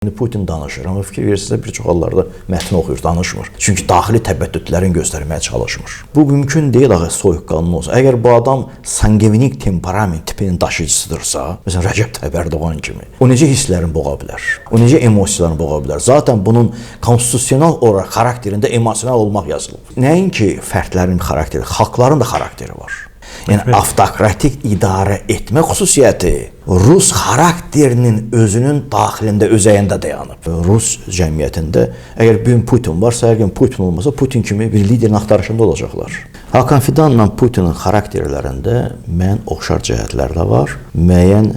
Putin danışır, amma fikir verirsinizsə bir çox hallarda mətn oxuyur, danışmır. Çünki daxili təbəddüdlərini göstərməyə çalışmır. Bu mümkün deyil axı soyuqqanlı olsa. Əgər bu adam sanguinik temperament tipinin daşıyıcısıdırsa, məsələn Rəcəb Tayyip Ərdoğan kimi, o necə hisslərini boğa bilər? O necə emosiyalarını boğa bilər? Zaten bunun konstitusional olaraq xarakterində emosional olmaq yazılıb. Nəinki fərdlərin xarakteri, xalqların da xarakteri var. Yəni avtokratik idarə etmə xüsusiyyəti Rus xarakterinin özünün daxilində, özəyində dayanıb. Rus cəmiyyətində əgər bir Putin varsa, hər gün Putin olmasa, Putin kimi bir liderin axtarışında olacaqlar. Hakan Fidanla Putinin xarakterlərində mən oxşar cəhətlər də var, müəyyən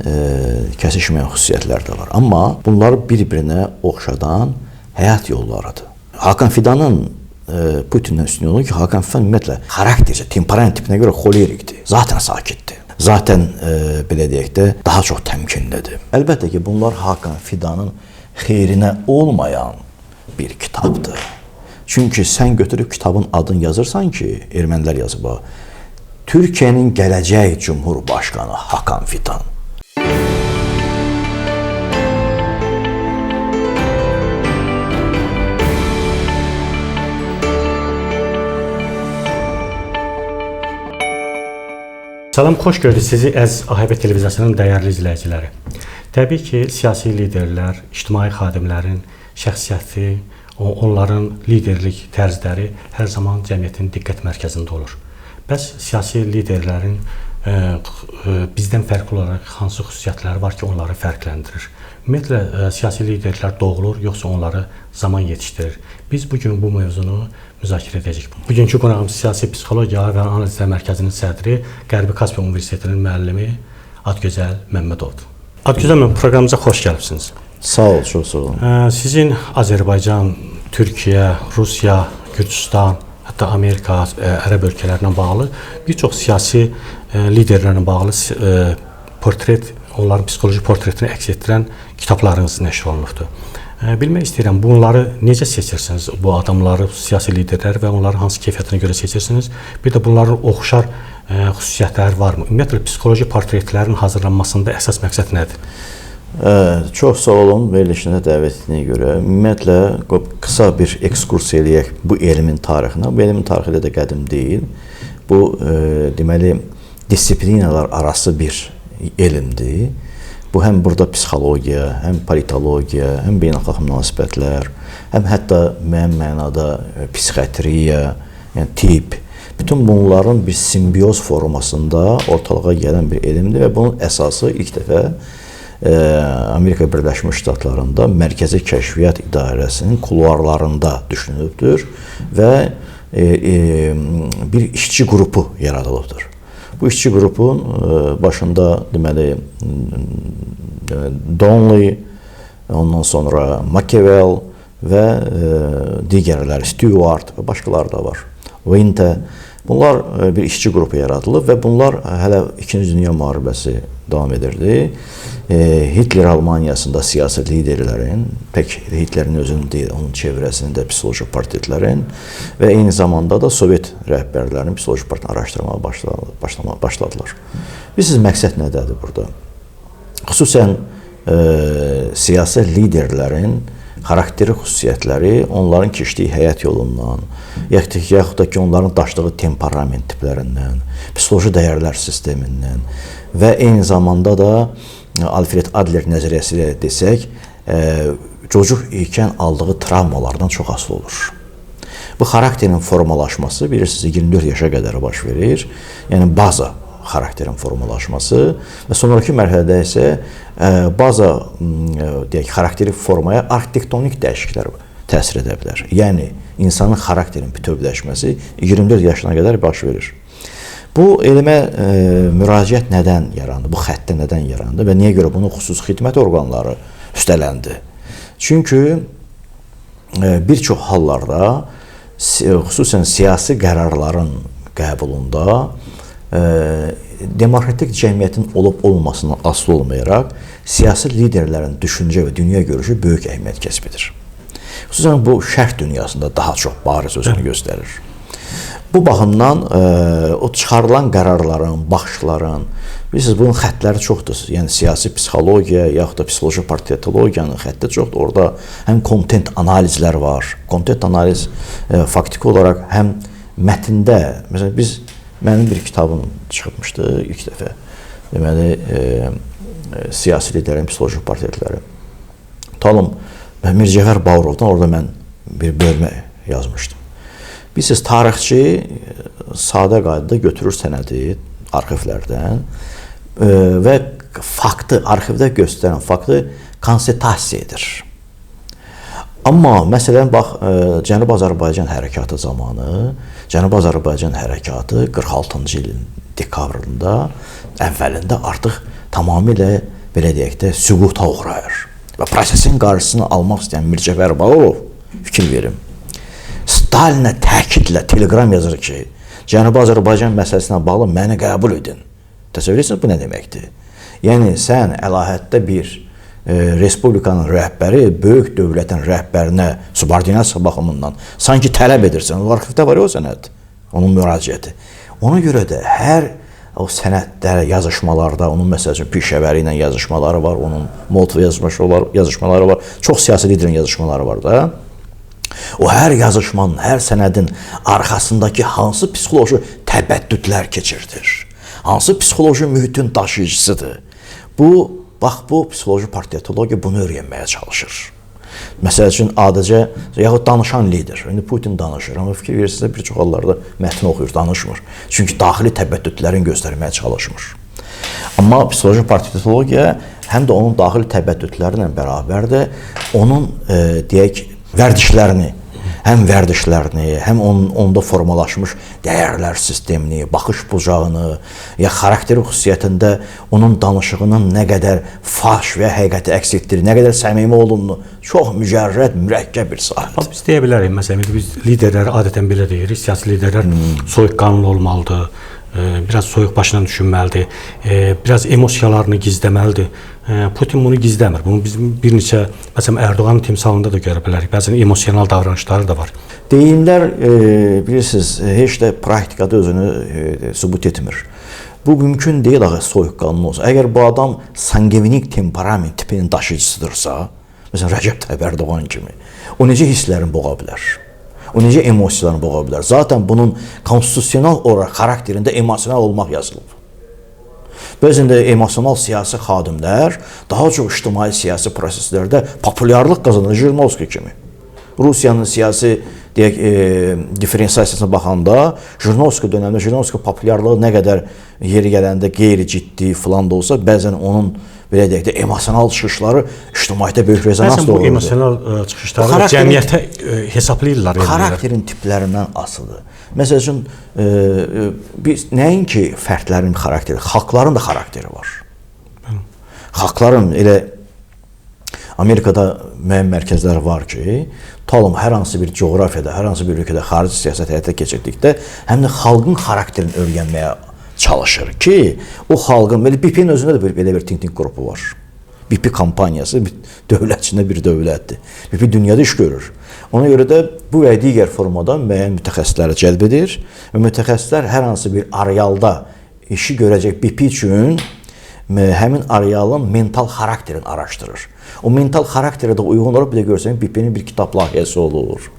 kəsişməyən xüsusiyyətlər də var. Amma bunları bir-birinə oxşadan həyat yollarıdır. Hakan Fidanın Putin'den üstün yolu ki Hakan Fidan ümumiyyətlə xaraktercə, temperament tipinə görə xolerikdir. Zaten sakitdir. Zaten belə deyək də daha çox təmkinlidir. Əlbəttə ki bunlar Hakan Fidanın xeyrinə olmayan bir kitabdır. Çünki sən götürüb kitabın adını yazırsan ki, ermənilər yazıb o, Türkiyənin gələcək Cumhurbaşqanı Hakan Fidan. Salam, xoş gördük sizi əziz AHB televiziyasının dəyərli izləyiciləri. Təbii ki, siyasi liderlər, ictimai xadimlərin şəxsiyyəti, onların liderlik tərzləri hər zaman cəmiyyətin diqqət mərkəzində olur. Bəs siyasi liderlərin bizdən fərqli olaraq hansı xüsusiyyətləri var ki, onları fərqləndirir? Ümumiyyətlə, siyasi liderlər doğulur, yoxsa onları zaman yetişdirir? Biz bugün bu mövzunu müzakirə edəcəyik. Bugünkü qonağımız Siyasi Psixologiya və Analizlər Mərkəzinin sədri, Qərbi Kaspiya Universitetinin müəllimi Adgözəl Məmmədovdur. Adgözəl müəllim, proqramımıza xoş gəlibsiniz. Sağ ol, çox sağ olun. Sizin Azərbaycan, Türkiyə, Rusiya, Gürcüstan, hətta Amerika, Ərəb ölkələrinə bağlı bir çox siyasi liderlərlə bağlı portret, onların psixoloji portretini əks etdirən kitablarınız nəşr olunubdur. Bilmək istəyirəm, bunları necə seçirsiniz, bu adamları, siyasi liderləri və onların hansı keyfiyyətinə görə seçirsiniz? Bir də bunların oxşar xüsusiyyətləri varmı? Ümumiyyətlə, psixoloji portretlərin hazırlanmasında əsas məqsəd nədir? Çox sağ olun verilişinə dəvət etdiyinə görə. Ümumiyyətlə, qısa bir ekskurs eləyək bu elmin tarixinə. Bu elmin tarixi də qədim deyil. Bu, deməli, disiplinalar arası bir elmdir. Bu həm burada psixologiya, həm politologiya, həm beynəlxalq münasibətlər, həm hətta müəyyən mənada psixiatriya, yəni tibb, bütün bunların bir simbiyoz formasında ortalığa gələn bir elmdir və bunun əsası ilk dəfə Amerika Birləşmiş Ştatlarında Mərkəzi Kəşfiyyat İdarəsinin kuluarlarında düşünülübdür və bir işçi qrupu yaradılıbdır. Bu işçi qrupun başında deməli Donnelly, ondan sonra Machiavelli və digərləri, Stewart və başqaları da var. Winter. Bunlar bir işçi qrupu yaradılıb və bunlar hələ 2-ci Dünya müharibəsi davam edirdi. Hitler Almaniyasında siyasi liderlərin, pək Hitlerin özünün deyil, onun çevrəsində psixoloji portretlərin və eyni zamanda da Sovet rəhbərlərinin psixoloji portretini araşdırmağa başladılar. Bilirsiniz, məqsəd nədədir burada? Xüsusən siyasi liderlərin xarakteri xüsusiyyətləri onların keçdiyi həyat yolundan, yaxud da ki, onların daşıdığı temperament tiplərindən, psixoloji dəyərlər sistemindən və eyni zamanda da Alfred Adler nəzəriyyəsi ilə desək, çocuq ikən aldığı travmalardan çox asılı olur. Bu xarakterin formalaşması, bilirsiniz, 24 yaşa qədər baş verir. Yəni, baza xarakterin formalaşması və sonraki mərhələdə isə baza, deyək, xarakteri formaya arxitektonik dəyişikliklər təsir edə bilər. Yəni, insanın xarakterin bütövləşməsi 24 yaşına qədər baş verir. Bu elmə müraciət nədən yarandı, bu xəttə nədən yarandı və niyə görə bunu xüsusi xidmət orqanları üstələndi? Çünki bir çox hallarda, xüsusən siyasi qərarların qəbulunda demokratik cəmiyyətin olub-olmasından asılı olmayaraq siyasi liderlərin düşüncə və dünya görüşü böyük əhəmiyyət kəsb edir. Xüsusən bu şərq dünyasında daha çox bariz özünü göstərir. Bu baxımdan o çıxarılan qərarların, baxışların, bilirsiniz, bunun xəttləri çoxdur. Yəni siyasi psixologiya yaxud da psixoloji portretologiyanın xətti çoxdur. Orada həm kontent analizlər var. Kontent analiz faktiki olaraq həm mətndə, məsələn mənim bir kitabım çıxmışdı ilk dəfə. Deməli, siyasi liderin psixoloji portretləri. Talım Mircəfər Bağırovdan orada mən bir bölmə yazmışdım. Bilirsiniz, tarixçi sadə qaydada götürür sənədi arxivlərdən və faktı, arxivdə göstərən faktı konstatasiya edir. Amma məsələn, bax, Cənubi Azərbaycan hərəkatı zamanı, Cənubi Azərbaycan hərəkatı 46-cı ilin dekabrında, əvvəlində artıq tamamilə, belə deyək də, süquta uğrayır. Və prosesin qarşısını almaq istəyən Mircəfər Bağırov, fikir verim, Stalinə təkidlə telegram yazır ki, Cənubi Azərbaycan məsələsinə bağlı məni qəbul edin. Təsəvvür edirsiniz, bu nə deməkdir? Yəni, sən əlahətdə bir respublikanın rəhbəri, böyük dövlətin rəhbərinə subordinasiya baxımından sanki tələb edirsən. O arxivdə var ya o sənəd, onun müraciəti. Ona görə də hər o sənədlər, yazışmalarda, onun məsəl üçün Pişəvəri ilə yazışmaları var, onun Molotov yazışmaları var, çox siyasi liderin yazışmaları var da. O hər yazışmanın, hər sənədin arxasındakı hansı psixoloji təbəddüdlər keçirdir, hansı psixoloji mühitin daşıyıcısıdır. Bax, bu psixoloji portretologiya bunu öyrənməyə çalışır. Məsəl üçün, adəcə, yaxud danışan lider, indi Putin danışır, amma fikir verirsiniz, bir çox hallarda mətni oxuyur, danışmır. Çünki daxili təbəddüdlərini göstərməyə çalışmır. Amma psixoloji portretologiya həm də onun daxili təbəddüdləri ilə bərabər də onun, deyək, vərdişlərini, həm onda formalaşmış dəyərlər sistemini, baxış bucağını, ya xarakteri xüsusiyyətində onun danışığının nə qədər faş və həqiqəti əks etdirir, nə qədər səmimi olduğunu çox mücərrəd, mürəkkəb bir sahədir. Biz deyə bilərik, məsələn, biz liderləri adətən belə deyirik, siyasi liderlər soyuqqanlı olmalıdır, biraz soyuq başına düşünməlidir, biraz emosiyalarını gizləməlidir. Putin bunu gizləmir. Bunu biz bir neçə, məsələn, Erdoğanın timsalında da görə bilərik. Bəzən emosional davranışları da var. Deyimlər, bilirsiniz, heç də praktikada özünü sübut etmir. Bu mümkün deyil axı soyuqqanlı olsa. Əgər bu adam sanguinik temperament tipinin daşıyıcısıdırsa, məsələn, Rəcəb Tayyip Erdoğan kimi, o necə hisslərini boğa bilər? O necə emosiyalarını boğa bilər? Zaten bunun konstitusional olaraq xarakterində emosional olmaq yazılıb. Bəzən də emosional siyasi xadimlər daha çox ictimai siyasi proseslərdə populyarlıq qazanır, Jirinovskiy kimi. Rusiyanın siyasi, deyək, diferensiyasına baxanda, Jirinovskiy dönəmdə Jirinovskiy populyarlığı nə qədər yeri gələndə qeyri-ciddi filan da olsa, bəzən onun, belə deyək də, emosional çıxışları ictimaiyyətdə böyük rezonans doğurur. Bəzən bu emosional çıxışları cəmiyyətə hesablayırlar. Xarakterin tiplərindən asılıdır. Məsəl üçün, biz nəinki fərdlərin xarakteri, xalqların da xarakteri var. Xalqların elə Amerikada müəyyən mərkəzlər var ki, talım hər hansı bir coğrafiyada, hər hansı bir ölkədə xarici siyasət həyata keçirdikdə, həm də xalqın xarakterini öyrənməyə çalışır ki, o xalqın, BP-nin özündə də belə bir think qrupu var. BP kampaniyası dövlətçində bir dövlətdir. BP dünyada iş görür. Ona görə də bu və digər formada müəyyən mütəxəssisləri cəlb edir və mütəxəssislər hər hansı bir arealda işi görəcək BP üçün həmin arealın mental xarakterini araşdırır. O mental xarakterə də uyğun olaraq bir də görsək, BP-nin bir kitab layihəsi olur.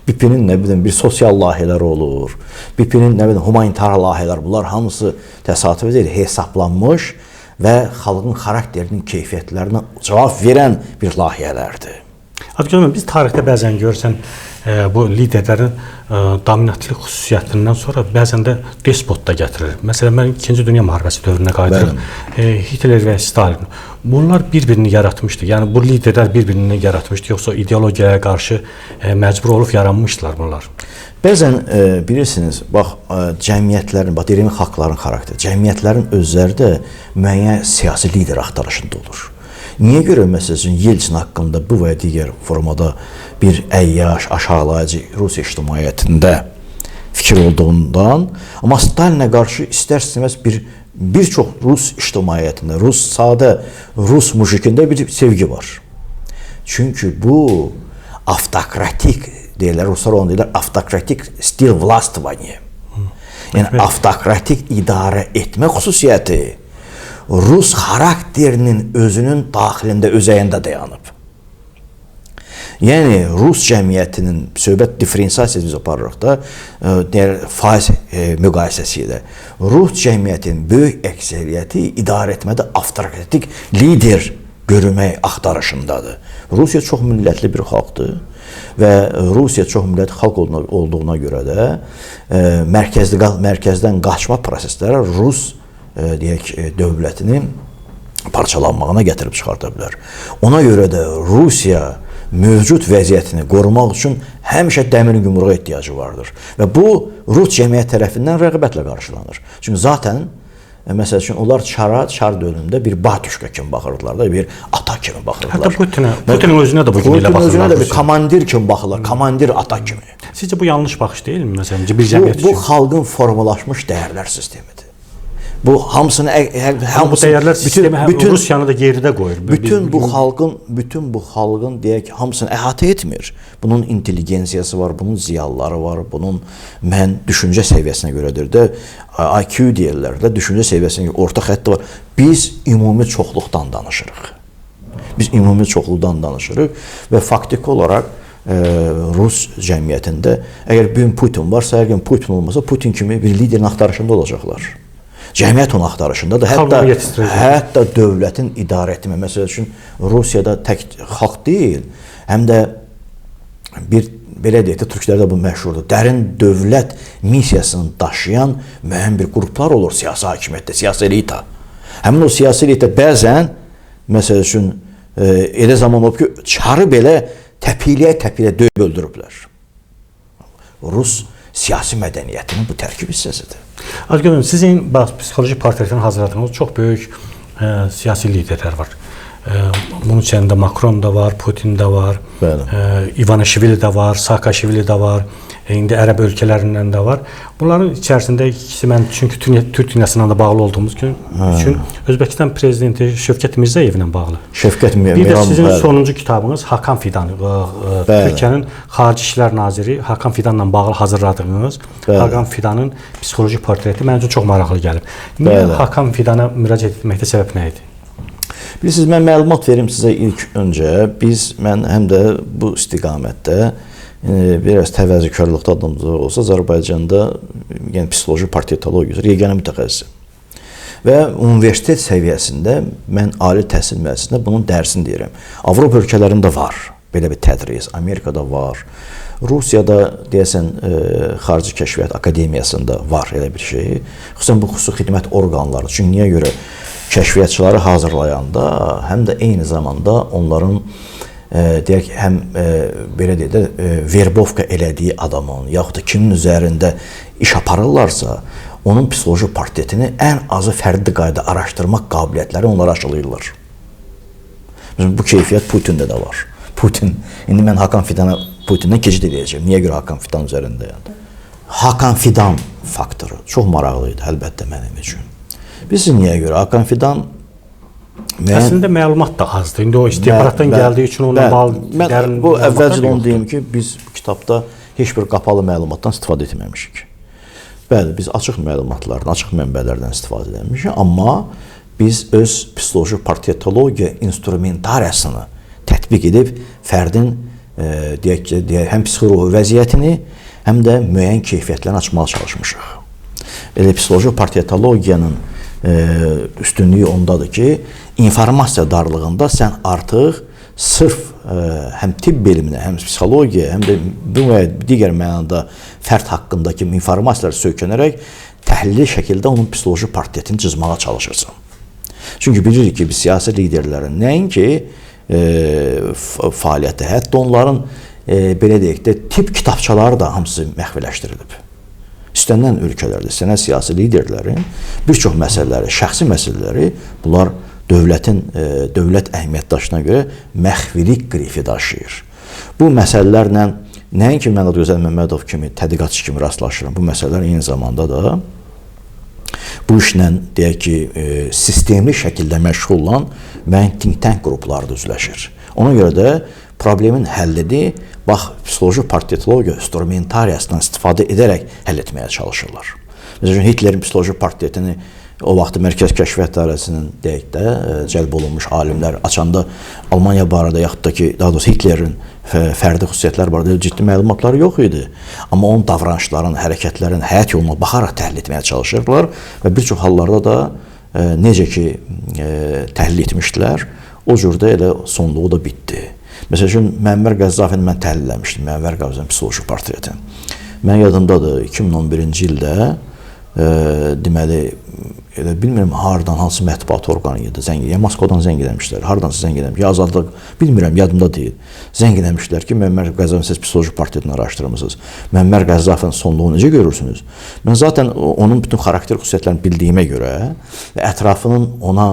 BP-nin nə bilim bir sosial layihələri olur. BP-nin nə bilim humanitar layihələr, bunlar hamısı təsadüfi deyil, hesablanmış və xalqın xarakterinin keyfiyyətlərinə cavab verən bir layihələrdir. Adətən biz tarixdə bəzən görsən bu liderlərin dominantlik xüsusiyyətindən sonra bəzən də despot da gətirir. Məsələn, mən 2-ci Dünya müharibəsi dövrünə qayıdırım. Hitler və Stalin. Bunlar bir-birini yaratmışdı. Yəni bu liderlər bir-birini yaratmışdı, yoxsa ideologiyaya qarşı məcbur olub yaranmışdılar bunlar. Bəzən bilirsiniz, bax cəmiyyətlərin, bax deyirəm xalqların xarakteri, cəmiyyətlərin özləri də müəyyən siyasi lider axtarışında olur. Niyə görə məsələn Yeltsin haqqında bu və digər formada bir əyyaş, aşağılayıcı Rusiya ictimaiyyətində fikir olduğundan, amma Stalinə qarşı istər-istəməz bir çox Rus ictimaiyyətində, sadə Rus mujikində bir sevgi var. Çünki bu avtokratik deyirlər, Ruslar onu deyirlər, avtokratik stil vlastovaniya. Yəni avtokratik idarə etmə xüsusiyyəti Rus xarakterinin özünün daxilində, özəyində dayanıb. Yəni Rus cəmiyyətinin söhbət diferensiyasiyası biz aparırıq da, faiz müqayisəsi ilə. Rus cəmiyyətinin böyük əksəriyyəti idarə etmədə avtokratik lider görmək axtarışındadır. Rusiya çox millətli bir xalqdır və Rusiya çox millətli xalq olduğuna görə də mərkəzdən qaçma prosesləri Rus deyək dövlətinin parçalanmağına gətirib çıxarda bilər. Ona görə də Rusiya mövcud vəziyyətini qorumaq üçün həmişə dəmir yumruğa ehtiyacı vardır və bu Rus cəmiyyət tərəfindən rəğbətlə qarşılanır. Çünki zaten məsəl üçün onlar çar dövründə bir batuşka kimi baxırdılar da, bir ata kimi baxırdılar. Hətta Putin özünə də bu kimi baxırlar. Putin özünə də bir komandir kimi baxırlar, komandir ata kimi. Sizcə bu yanlış baxış deyilmi məsələn bir cəmiyyət üçün? Bu xalqın formalaşmış dəyərlər sistemidir. Bu hamısını bu dəyərlər sistemi Rusiyanı da geridə qoyur. Bütün bu xalqın deyək hamısını əhatə etmir. Bunun intelligensiyası var, bunun ziyalıları var, bunun düşüncə səviyyəsinə görədir də IQ deyirlər də, düşüncə səviyyəsində orta xətti var. Biz ümumi çoxluqdan danışırıq. Və faktiki olaraq Rus cəmiyyətində əgər bir Putin varsa, əgər Putin olmasa, Putin kimi bir liderin axtarışında olacaqlar. Cəmiyyət onun axtarışındadır. Hətta dövlətin idarə etmə. Məsəl üçün, Rusiyada tək xalq deyil, həm də bir, belə deyək də, türklərdə bu məşhurdur, dərin dövlət missiyasını daşıyan müəyyən bir qruplar olur siyasi hakimiyyətdə, siyasi elita. Həmin o siyasi elita bəzən, məsəl üçün, elə zaman olub ki, çarı belə təpiliyə döyüb öldürüblər. Rus siyasi mədəniyyətinin bu tərkib hissəsidir. Azgün, sizin psixoloji portretini hazırladığınız çox böyük siyasi liderlər var. Bunun içində Macron da var, Putin də var, Ivanishvili də var, Saakashvili də var, indi ərəb ölkələrindən də var. Bunların içərisində ikisi mən çünki Türk dünyasıyla da bağlı olduğumuz üçün Özbəkistan prezidenti Şövkət Mirzəyevlə bağlı. Bir də sizin sonuncu kitabınız Hakan Fidan, Türkiyənin Xarici İşlər Naziri Hakan Fidanla bağlı hazırladığınız Hakan Fidanın psixoloji portreti mənim üçün çox maraqlı gəlib. Niyə Hakan Fidana müraciət etməkdə səbəb nə idi? Bilirsiniz, mən məlumat verim sizə ilk öncə. Mən həm də bu istiqamətdə biraz təvəzzükarlıqda adımız olsa, Azərbaycanda psixoloji portretologiyası, yeganə mütəxəssisim. Və universitet səviyyəsində mən ali təhsil müəssisəsində bunun dərsini deyirəm. Avropa ölkələrində var belə bir tədris, Amerikada var, Rusiyada deyəsən Xarici Kəşfiyyat Akademiyasında var elə bir şey. Xüsusən bu xüsusi xidmət orqanları. Çünki niyə görə kəşfiyyatçıları hazırlayanda həm də eyni zamanda onların deyək, həm belə deyək də, verbovka elədiyi adamın, yaxud da kimin üzərində iş aparırlarsa, onun psixoloji portretini ən azı fərdi qayda araşdırmaq qabiliyyətləri onları aşılayırlar. Bu keyfiyyət Putində də var. İndi mən Hakan Fidan'a Putindən keçid edəcəm. Niyə görə Hakan Fidan üzərindəyəm? Hakan Fidan faktoru çox maraqlıydı, əlbəttə mənim üçün. Bilirsiniz niyə görə? Hakan Fidan əslində məlumat da azdır. İndi o istihbaratdan gəldiyi üçün ona bağlı dərin bu əvvəlcə onu deyim ki, biz bu kitabda heç bir qapalı məlumatdan istifadə etməmişik. Bəli, biz açıq məlumatlardan, açıq mənbələrdən istifadə etmişik, amma biz öz psixoloji portretologiya instrumentariyasını tətbiq edib fərdin deyək ki, həm psixoloji vəziyyətini, həm də müəyyən keyfiyyətlərini açmağa çalışmışıq. Belə psixoloji portretologiyanın üstünlüyü ondadır ki, informasiya darlığında sən artıq sırf həm tibb elminə, həm psixologiya, həm də bu və digər mənada fərd haqqındakı informasiyalara söykənərək təhlili şəkildə onun psixoloji portretini cızmağa çalışırsan. Çünki bilirik ki, biz siyasi liderlərin nəinki fəaliyyəti, hətta onların belə deyək də tibb kitabçaları da hamısı məxfiləşdirilib. İstənilən ölkələrdə, istənilən siyasi liderlərin bir çox məsələləri, şəxsi məsələləri, bunlar dövlət əhəmiyyətdaşına görə məxfilik qrifi daşıyır. Bu məsələlərlə nəinki mən Gözəl Məmmədov kimi, tədqiqatçı kimi rastlaşıram, bu məsələlər eyni zamanda da bu işlə deyək ki, sistemli şəkildə məşğul olan müəyyən think tank qrupları da üzləşir. Ona görə də problemin həllini psixoloji portretologiya instrumentariyasından istifadə edərək həll etməyə çalışırlar. Məsələn, Hitlerin psixoloji portretini o vaxt Mərkəzi Kəşfiyyat Dairəsinin deyək də cəlb olunmuş alimlər açanda Almaniya barədə yaxud da ki, daha doğrusu Hitlerin fərdi xüsusiyyətlər barədə ciddi məlumatları yox idi. Amma onun davranışların, hərəkətlərin həyat yoluna baxaraq təhlil etməyə çalışırdılar və bir çox hallarda da necə ki təhlil etmişdilər, o cürdə elə sonluğu da bitdi. Məsəl üçün, Müəmmər Qəzzafini mən təhlil eləmişdim, Müəmmər Qəzzafinin psixoloji portretini. Mən yadımdadır, 2011-ci ildə deməli, elə bilmirəm hardan, hansı mətbuat orqanı idi, ya Moskvadan zəng eləmişlər, hardansa zəng eləmişlər, ya Azadlıq, bilmirəm, yadımda deyil. Zəng eləmişlər ki, Müəmmər Qəzzafinin siz psixoloji portretini araşdırmışsınız. Müəmmər Qəzzafinin sonluğunu necə görürsünüz? Mən zaten onun bütün xarakter xüsusiyyətlərini bildiyimə görə və ətrafının ona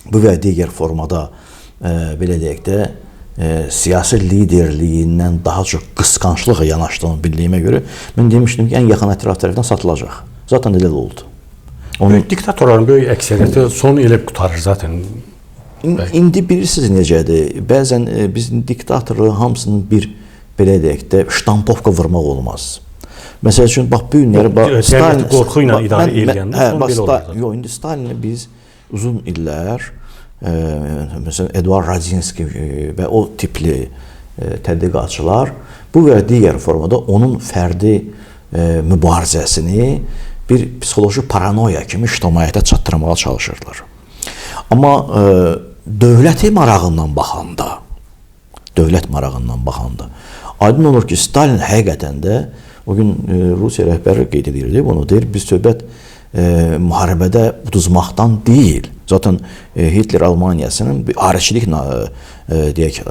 bu və digər formada, belə deyək də, siyasi liderliyindən daha çox qısqanclığa yanaşdığını bildiyimə görə mən demişdim ki, ən yaxın ətraf tərəfindən satılacaq. Zaten elə də oldu. Diktatorların böyük əksəriyyəti sonu elə qutarır zaten. İndi bilirsiniz necədir? Bəzən biz diktatorluğu hamısının bir, belə deyək də, ştampovka vurmaq olmaz. Məsəl üçün, bax, bu günləri... Cəmiyyəti qorxu ilə idarə edəndə son belə olur. Yox, indi Stalinlə biz uzun illər, məsələn, Eduard Radzinski və o tipli tədqiqatçılar bu və digər formada onun fərdi mübarizəsini bir psixoloji paranoya kimi ictimaiyyətə çatdırmağa çalışırlar. Amma dövləti marağından baxanda, aydın olur ki, Stalin həqiqətən də, o gün Rusiya rəhbəri qeyd edirdi bunu, deyir, biz söhbət müharibədə uduzmaqdan deyil. Zaten Hitler Almaniyasının bir ayrıçilik deyək,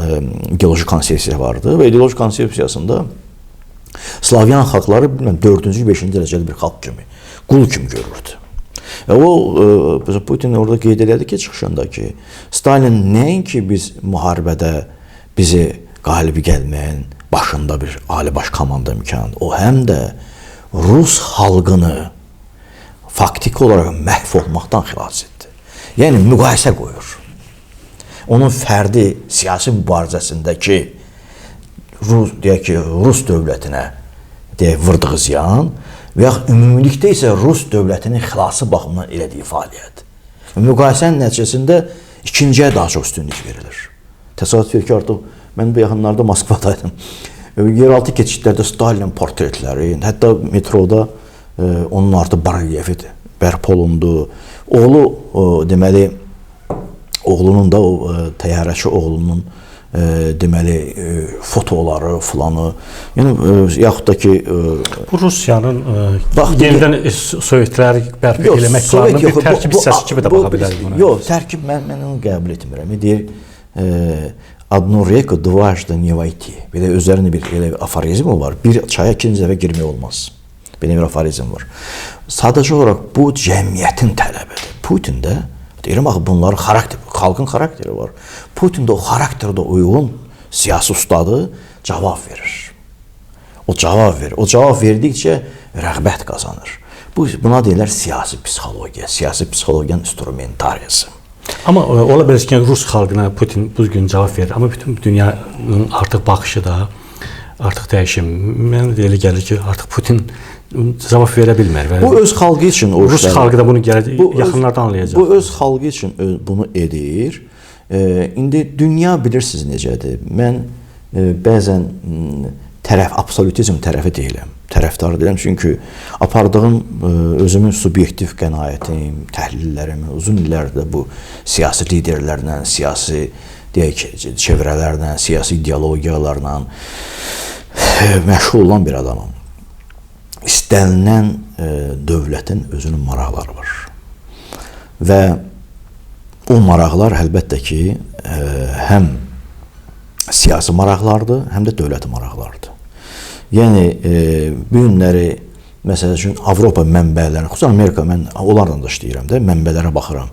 ideoloji konsepsiya vardı və ideoloji konsepsiyasında Slavyan xalqları 4-cü, 5-ci dərəcəli bir xalq kimi, qul kimi görürdü. Və o, Putin orada qeyd elədi ki, çıxışında ki, Stalin nəinki biz müharibədə bizi qalibi gəlməyin başında bir ali baş komanda imkanıdır. O, həm də Rus xalqını faktiki olaraq məhv olmaqdan xilas etdi. Yəni, müqayisə qoyur. Onun fərdi siyasi mübarizəsindəki Rus dövlətinə vurduğu ziyan və yaxud ümumilikdə isə Rus dövlətinin xilası baxımından elədiyi fəaliyyət. Müqayisənin nəticəsində ikinciyə daha çox üstünlük verilir. Təsadüf ki, artıq mən bu yaxınlarda Moskvadaydım. Yeraltı keçidlərdə Stalin portretləri, hətta metroda onun artıq barelyefi bərpa olundu. Oğlu, deməli, oğlunun da, o təyyarəçi oğlunun deməli, fotoları filanı, yəni, yaxud da ki... Bu Rusiyanın yenidən Sovetləri bərpa eləmək planının bir tərkib hissəsi kimi də baxa bilərik. Yox, tərkib mən onu qəbul etmirəm. Deyir, одну реку дважды не войти. Belə özlərində bir aforizm var. Bir çaya ikinci dəfə girmək olmaz. Belə bir aforizm var. Sadəcə olaraq bu cəmiyyətin tələbidir. Putin də, deyirəm, bunların xalqın xarakteri var. Putin də o xarakterdə uyğun siyasi ustadı cavab verir. O cavab verir. O cavab verdikcə rəğbət qazanır. Buna deyirlər siyasi psixologiya, siyasi psixologiyanın instrumentariyası. Amma ola bilər ki, Rus xalqına Putin bu gün cavab verir. Amma bütün dünyanın artıq baxışı da artıq dəyişim. Mənə elə gəlir ki, artıq Putin cavab verə bilmir. Bu öz xalqı üçün o Rus xalqı da bunu yaxınlardan anlayacaq. Bu öz xalqı üçün bunu edir. İndi dünya bilirsiniz necədir. Mən bəzən absolutizm tərəfi deyiləm. Tərəfdarı deyiləm. Çünki apardığım özümün subyektiv qənaətim, təhlillərimin uzun illərdə bu siyasi liderlərlə, siyasi çevrələrlə, siyasi ideologiyalarla məşğul olan bir adamım. İstənilən dövlətin özünün maraqları var. Və o maraqlar əlbəttə ki, həm siyasi maraqlardır, həm də dövləti maraqlardır. Yəni, bu günləri, məsəl üçün, Avropa mənbələrinin, xüsusən Amerika, mən onlarla da işləyirəm də, mənbələrə baxıram.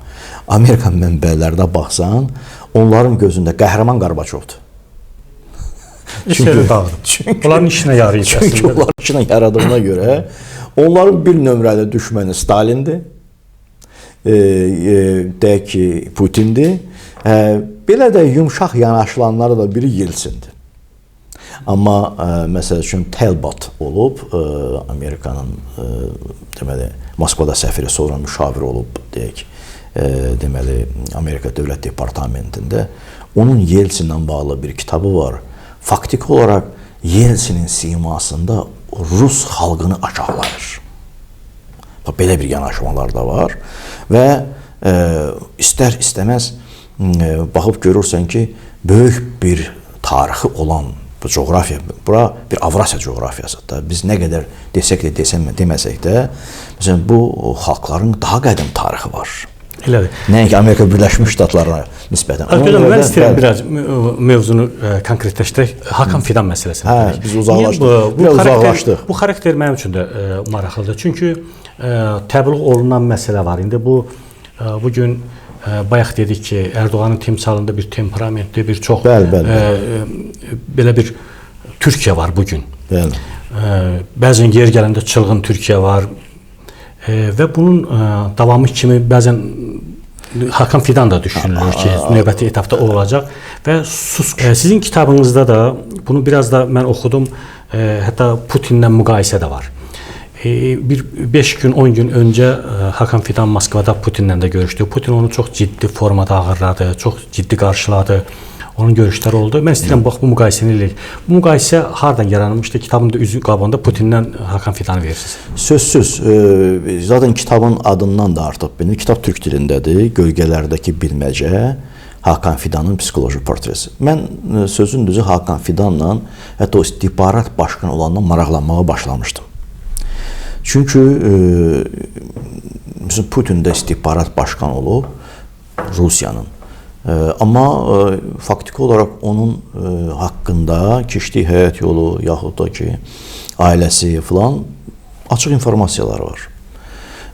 Amerika mənbələrdə baxsan, onların gözündə qəhrəman Qarbaçovdur. Onların işinə yarayır. Çünki onların işinə yaradığına görə, onların bir nömrəli düşməni Stalindir, deyək ki, Putindir. Belə də yumşaq yanaşılanları da biri Yeltsindir. Amma məsəl üçün Talbot olub, Amerikanın deməli Moskvada səfiri, sonra müşavir olub deyək. Deməli Amerika Dövlət Departamentində onun Yeltsinlə bağlı bir kitabı var. Faktiki olaraq Yeltsinin simasında Rus xalqını aşağılayır. Belə bir yanaşmalar da var və istər-istəməz baxıb görürsən ki, böyük bir tarixi olan bu coğrafiya, bura bir Avrasiya coğrafiyasıdır. Biz nə qədər desək də, deməsək də, məsələn, bu xalqların daha qədim tarixi var. Elədir. Nəinki Amerika Birləşmiş Ştatlarına nisbətən. Mən istəyirəm biraz mövzunu konkretləşdirək. Hakan Fidan məsələsini. Hə, biz uzaqlaşdıq. Biraz uzaqlaşdıq. Bu xarakter mənim üçün də maraqlıdır. Çünki təbliğ olunan məsələ var. İndi bu gün bayaq dedik ki, Erdoğanın timsalında bir temperamentli, bir çox belə bir Türkiyə var bu gün. Bəli. Bəzən yer gələndə çılğın Türkiyə var. Və bunun davamı kimi bəzən Hakan Fidan da düşünülür ki, növbəti etapda o olacaq və sizin kitabınızda da bunu biraz da mən oxudum, hətta Putinlə müqayisə də var. Bir 5 gün, 10 gün öncə Hakan Fidan Moskvada Putinlə də görüşdü. Putin onu çox ciddi formada ağırladı, çox ciddi qarşıladı. Onun görüşləri oldu. Mən istəyirəm bax bu müqayisəni eləyək. Bu müqayisə hardan yaranmışdı? Kitabın da üzü qabağında Putinlə Hakan Fidanı verirsiniz. Sözsüz. Zaten kitabın adından da artıq bilinir. Kitab türk dilindədir. Gölgələrdəki bilməcə, Hakan Fidanın psixoloji portresi. Mən sözün düzü Hakan Fidanla, hətta o istihbarat başqanı olandan maraqlanmağa başlamışdım. Çünki Putin də istihbarat başqanı olub Rusiyanın. Amma faktiki olaraq onun haqqında keçdiyi həyat yolu, yaxud da ki, ailəsi filan açıq informasiyalar var.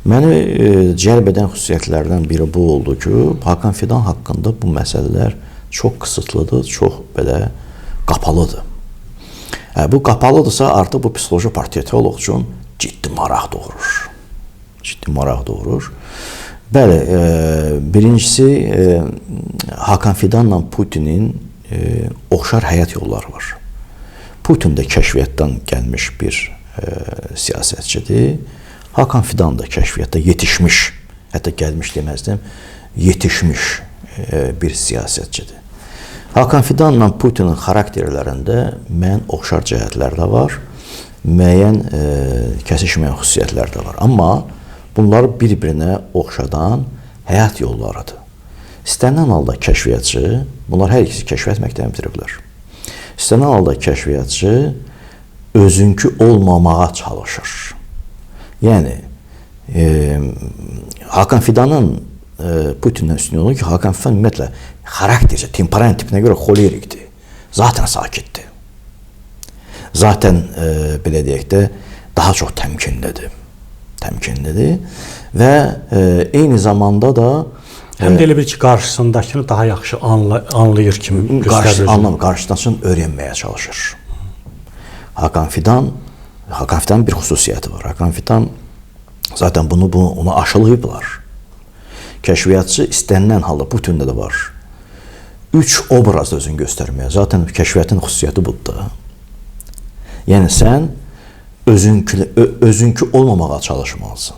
Məni cəlb edən xüsusiyyətlərdən biri bu oldu ki, Hakan Fidan haqqında bu məsələlər çox qısıtlıdır, çox belə qapalıdır. Bu qapalıdırsa, artıq bu psixoloji portretolog üçün ciddi maraq doğurur. Ciddi maraq doğurur. Bəli, birincisi Hakan Fidanla Putinin oxşar həyat yolları var. Putin də kəşfiyyatdan gəlmiş bir siyasətçidir. Hakan Fidan da kəşfiyyatda yetişmiş, hətta gəlmiş deməzdim, yetişmiş bir siyasətçidir. Hakan Fidanla Putinin xarakterlərində mən oxşar cəhətlər də var, müəyyən kəsişməyən xüsusiyyətlər də var. Amma bunlar bir-birinə oxşadan həyat yollarıdır. İstənilən halda kəşfiyyatçı, bunlar hər ikisi kəşfiyyat məktəbini bitiriblər. İstənilən halda kəşfiyyatçı özünkü olmamağa çalışır. Yəni, Hakan Fidanın Putin'dən üstün yolu ki, Hakan Fidan ümumiyyətlə xaraktercə, temperament tipinə görə xolerikdir. Zaten sakitdir. Zaten belə deyək də daha çox təmkinlidir. Və eyni zamanda da həm də elə bir ki, qarşısındakını daha yaxşı anlayır kimi göstərir. Qarşısındakını öyrənməyə çalışır. Hakan Fidanın bir xüsusiyyəti var. Hakan Fidan zaten onu aşılayıblar. Kəşfiyyatçı istənilən halda Putin'də də var. 3 obrazda özünü göstərməyə. Zaten kəşfiyyatın xüsusiyyəti budur. Yəni sən özünkü olmamağa çalışmalısın.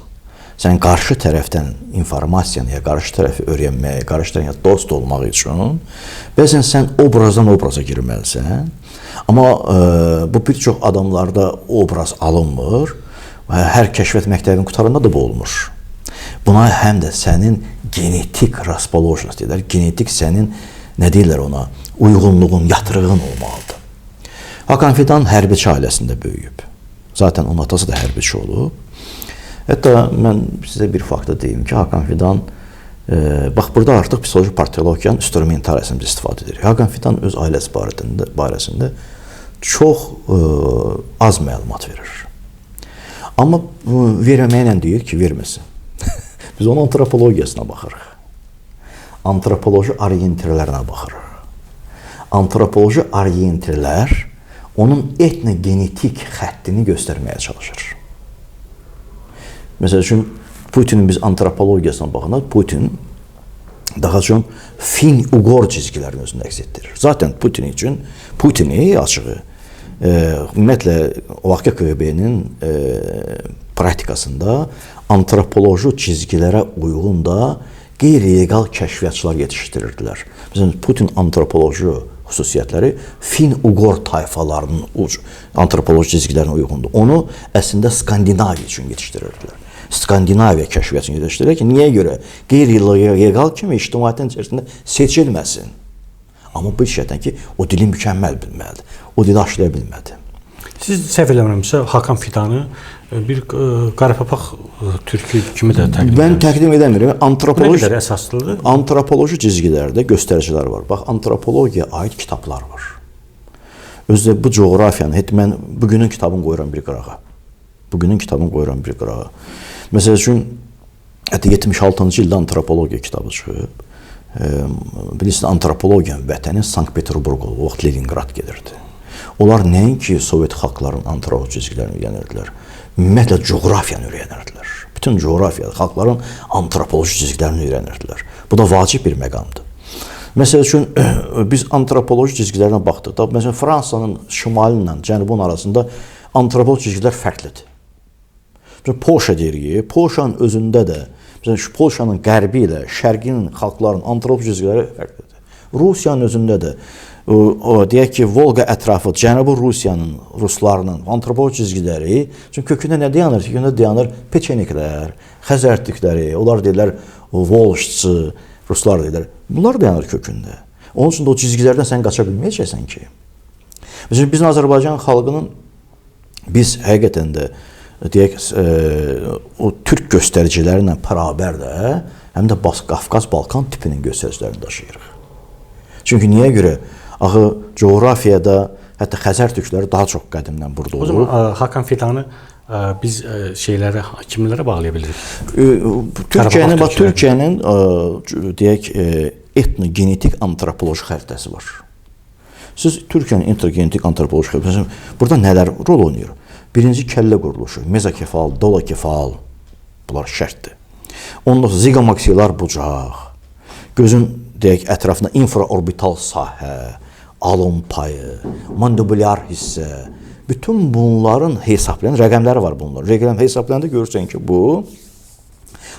Sən qarşı tərəfdən informasiyanı, ya qarşı tərəfi öyrənməyə, qarşı tərəfə dost olmaq üçün bəzən sən obrazdan obraza girməlisən. Amma bu bir çox adamlarda obraz alınmır. Hər kəşfiyyat məktəbinin qutarında da bu olmur. Buna həm də sənin genetik raspolojiya deyirlər, genetik sənin nə deyirlər ona, uyğunluğun, yatırığın olmalıdır. Hakan Fidan hərbiçi ailəsində böyüyüb. Zaten onun atası da hərbiçi olub. Hətta mən sizə bir faktı deyim ki, Hakan Fidan, bax burada artıq psixoloji portretologiyanın instrumentariyasını istifadə edir. Hakan Fidan öz ailəsi barəsində çox az məlumat verir. Amma verməklə deyir ki, verməsin. Biz onun antropologiyasına baxırıq. Antropoloji oriyentirlərinə baxırıq. Antropoloji oriyentirlər onun etnogenetik xəttini göstərməyə çalışır. Məsəl üçün, Putinin biz antropologiyasına baxanda Putin daha çox Fin-Uqor cizgilərini özündə əks etdirir. Zaten Putin üçün, Putini açığı ümumiyyətlə o vaxtki KGB-nin praktikasında antropoloji cizgilərə uyğun da qeyri-legal kəşfiyyatçılar yetişdirirdilər. Məsələn, Putin antropoloji xüsusiyyətləri Fin-Uqor tayfalarının antropoloji cizgilərinə uyğundur. Onu əslində Skandinaviya üçün yetişdirirdilər. Skandinaviya kəşfiyyatçısını yetişdirirlər ki, niyə görə? Qeyri-legal kimi ictimaiyyətin içərisində seçilməsin. Amma bu işlərdən ki, o dili mükəmməl bilməlidir. O dili aşlaya bilmədi. Siz səhv eləmirəmsə, Hakan Fidanı bir qarapapaq türkü kimi də təqdim edirəm. Mən təqdim edəmirəm. Nə qədər əsaslıdır? Antropoloji cizgilərdə göstəricilər var. Bax, antropologiyaya aid kitablar var. Özdə bu coğrafiyanı, mən bugünün kitabını qoyuram bir qırağa. Bugünün kitabını qoyuram bir qırağa. Məsəl üçün, 76-cı ildə antropologiya kitabı çıxıb. Bilirsiniz, antropologiyanın vətəni Sankt-Peterburq oldu. O vaxt Leningrad gedirdi. Onlar nəinki Sovet xalqların antropoloji cizgilərini öyrənirdilər. Ümumiyyətlə, coğrafiyanı öyrənirdilər. Bütün coğrafiya, xalqların antropoloji cizgilərini öyrənirdilər. Bu da vacib bir məqamdır. Məsəl üçün, biz antropoloji cizgilərinə baxdıqda, məsələn, Fransanın şimalı ilə cənubun arasında antropoloji cizgilər fərqlidir. Polşa deyirik, Polşanın özündə də, məsələn, Polşanın qərbi ilə şərqinin xalqların antropoloji cizgiləri fərqlidir. Rusiyanın özündə də, deyək ki, Volqa ətrafı, Cənubi Rusiyanın, Ruslarının antropoloji cizgiləri, çünki kökündə nə dayanır? Kökündə dayanır peçeniklər, xəzərtlikləri, onlar deyirlər Volşçı, Ruslar deyirlər. Bunlar dayanır kökündə. Onun üçün də o cizgilərdən sən qaça bilməyəcəksən ki. Məsələn, bizim Azərbaycan xalqının, biz həqiqətən də, deyək, o türk göstəriciləri ilə bərabər də, həm də Qafqaz-Balkan tipinin göstəricilərini daşıyırıq. Çünki niyə görə? Axı, coğrafiyada, hətta Xəzər türkləri daha çox qədimdən burada olur. O zaman Hakan Fidanı biz kimlərə bağlaya bilirik? Türkiyənin, deyək, etnogenetik antropoloji xəritəsi var. Siz Türkiyənin etnogenetik antropoloji xəritəsi, burada nələr rol oynayır? Birinci kəllə quruluşu, mezokefal, dolokefal, bunlar şərtdir. Ondan sonra zigomaksilar bucaq, gözün, deyək, ətrafında infraorbital sahə, alın payı, mandibulyar hissə, bütün bunların hesablayan rəqəmləri var bunlar. Rəqəm hesablayanda görürsən ki, bu